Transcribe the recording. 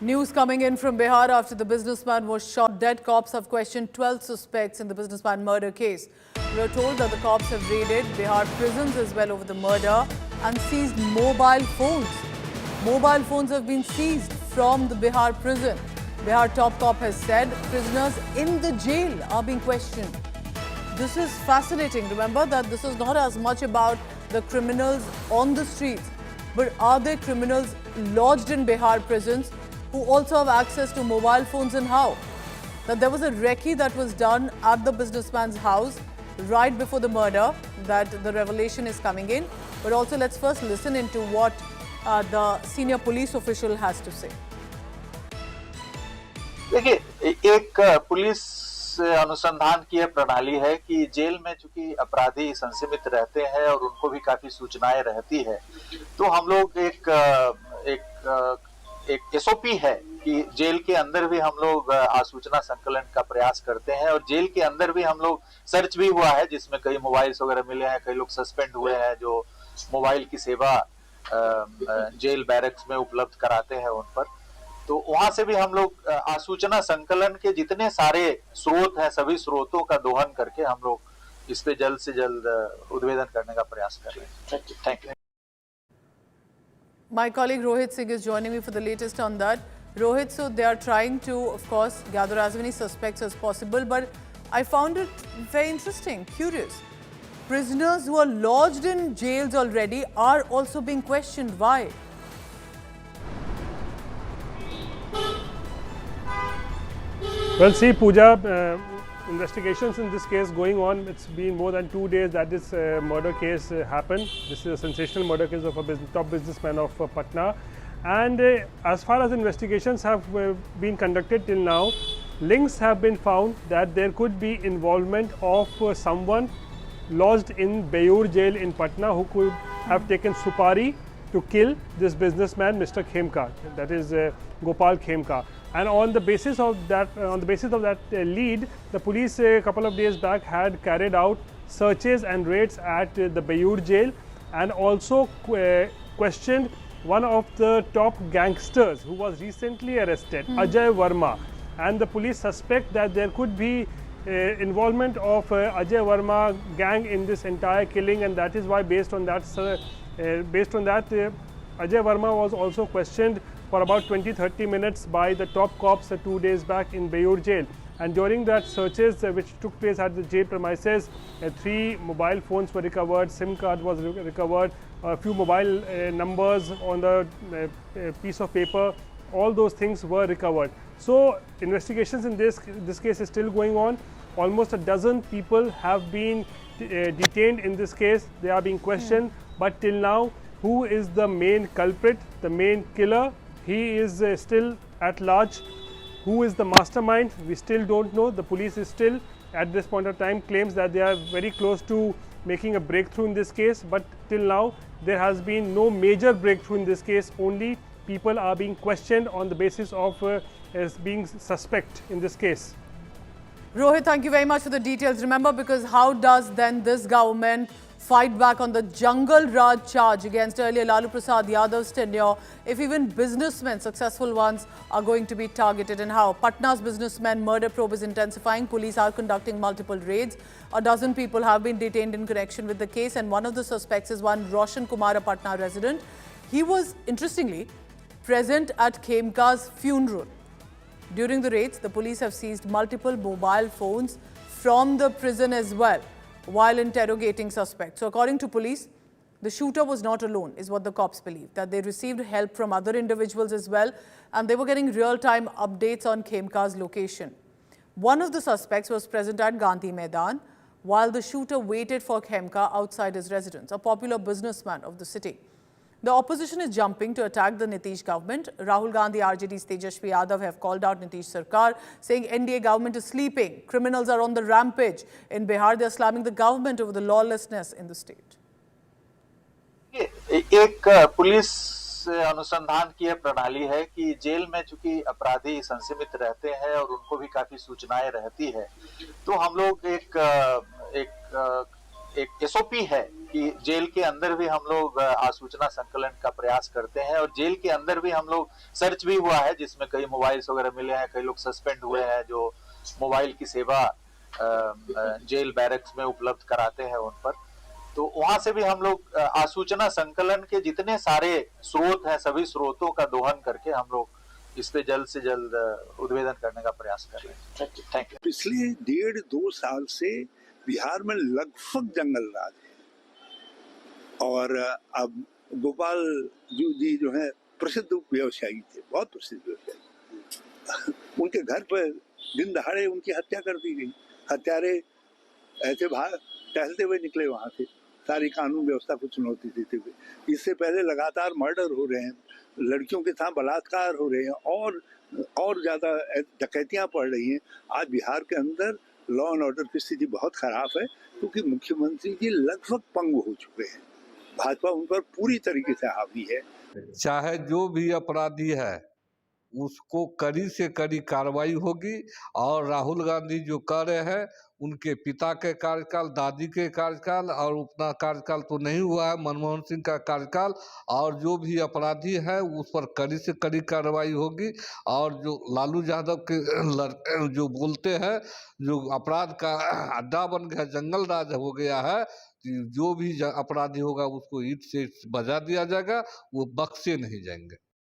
News coming in from Bihar after the businessman was shot dead. Cops have questioned 12 suspects in the businessman murder case. We are told that the cops have raided Bihar prisons as well over the murder and seized mobile phones. Mobile phones have been seized from the Bihar prison. Bihar top cop has said prisoners in the jail are being questioned. This is fascinating. Remember that this is not as much about the criminals on the streets, but are there criminals lodged in Bihar prisons who also have access to mobile phones, and how? That there was a recce that was done at the businessman's house right before the murder, that the revelation is coming in. But also let's first listen into what the senior police official has to say. देखिए, एक police अनुसंधान की यह प्रणाली है कि jail में चूंकि अपराधी संसीमित रहते हैं और उनको भी काफी सूचनाएं रहती है, तो हम लोग एक एसओपी है कि जेल के अंदर भी हम लोग आसूचना संकलन का प्रयास करते हैं और जेल के अंदर भी हम लोग सर्च भी हुआ है, जिसमें कई मोबाइल्स वगैरह मिले हैं। कई लोग सस्पेंड हुए हैं जो मोबाइल की सेवा जेल बैरक्स में उपलब्ध कराते हैं उन पर। तो वहां से भी हम लोग आसूचना संकलन के जितने सारे स्रोत हैं, सभी स्रोतों का दोहन करके हम लोग इस पे जल्द से जल्द उद्भेदन करने का प्रयास कर रहे हैं। Thank you. My colleague Rohit Singh is joining me for the latest on that. Rohit, so they are trying to, of course, gather as many suspects as possible, but I found it very interesting, curious. Prisoners who are lodged in jails already are also being questioned. Why? Well, see, Pooja, investigations in this case going on. It's been more than 2 days that this murder case happened. This is a sensational murder case of a top businessman of Patna. And as far as investigations have been conducted till now, links have been found that there could be involvement of someone lodged in Beyur jail in Patna who could have taken supari to kill this businessman, Mr. Khemka, that is Gopal Khemka. And on the basis of that, lead, the police a couple of days back had carried out searches and raids at the Beyur jail and also questioned one of the top gangsters who was recently arrested, Ajay Verma. And the police suspect that there could be involvement of Ajay Verma gang in this entire killing, and that is why based on that Ajay Verma was also questioned for about 20-30 minutes by the top cops 2 days back in Beyur jail. And during that searches which took place at the jail premises, 3 mobile phones were recovered, SIM card was recovered, a few mobile numbers on the piece of paper, all those things were recovered. So investigations in this case is still going on. Almost a dozen people have been detained in this case. They are being questioned, but till now, who is the main culprit, the main killer? He is still at large. Who is the mastermind? We still don't know. The police is still, at this point of time, claims that they are very close to making a breakthrough in this case. But till now, there has been no major breakthrough in this case. Only people are being questioned on the basis of as being suspect in this case. Rohit, thank you very much for the details. Remember, because how does then this government fight back on the Jungle Raj charge against earlier Lalu Prasad Yadav's tenure if even businessmen, successful ones, are going to be targeted, and how? Patna's businessman murder probe is intensifying. Police are conducting multiple raids. A dozen people have been detained in connection with the case, and one of the suspects is one Roshan Kumar, a Patna resident. He was, interestingly, present at Khemka's funeral. During the raids, the police have seized multiple mobile phones from the prison as well, while interrogating suspects. So according to police, the shooter was not alone, is what the cops believe, that they received help from other individuals as well, and they were getting real-time updates on Khemka's location. One of the suspects was present at Gandhi Maidan, while the shooter waited for Khemka outside his residence, a popular businessman of the city. The opposition is jumping to attack the Nitish government. Rahul Gandhi, RJD's Tejashwi Yadav have called out Nitish Sarkar, saying NDA government is sleeping. Criminals are on the rampage. In Bihar, they are slamming the government over the lawlessness in the state. एक police अनुसंधान की यह प्रणाली है कि jail में चूंकि अपराधी संसीमित रहते हैं और उनको भी काफी सूचनाएं रहती है, तो हम लोग एक एसओपी है कि जेल के अंदर भी हम लोग आसूचना संकलन का प्रयास करते हैं और जेल के अंदर भी हम लोग सर्च भी हुआ है जिसमें कई मोबाइल्स वगैरह मिले हैं, कई लोग सस्पेंड हुए हैं जो मोबाइल की सेवा जेल बैरक्स में उपलब्ध कराते हैं उन पर। तो वहां से भी हम लोग आसूचना संकलन के जितने सारे स्रोत हैं सभी स्रोतों का दोहन करके हम लोग इस पे जल्द से जल्द उद्भेदन करने का प्रयास कर रहे हैं। Thank you. पिछले 1.5-2 साल से बिहार में लगभग जंगल राज है और अब गोपाल जी जो है प्रसिद्ध व्यवसायी थे, बहुत प्रसिद्ध व्यवसायी। उनके घर पर दिन दहाड़े उनकी हत्या कर दी गई। हत्यारे ऐसे बाहर टहलते हुए निकले वहां से, सारी कानून व्यवस्था को चुनौती देते हुए। इससे पहले लगातार मर्डर हो रहे हैं, लड़कियों के साथ बलात्कार हो रहे हैं और ज्यादा डकैतियां पड़ रही हैं। आज बिहार के अंदर लॉ एंड ऑर्डर की स्थिति बहुत खराब है क्योंकि मुख्यमंत्री जी लगभग पंगु हो चुके हैं। भाजपा उन पर पूरी तरीके से हावी है। चाहे जो भी अपराधी है उसको कड़ी से कड़ी कार्रवाई होगी। और राहुल गांधी जो कर रहे हैं, उनके पिता के कार्यकाल, दादी के कार्यकाल और अपना कार्यकाल तो नहीं हुआ है, मनमोहन सिंह का कार्यकाल, और जो भी अपराधी है उस पर कड़ी से कड़ी कार्रवाई होगी। और जो लालू यादव के जो बोलते हैं, जो अपराध का अड्डा बन गया, जंगल राज हो गया है, जो भी अपराधी होगा उसको ईंट से बजा दिया जाएगा, वो बख्शे नहीं जाएंगे।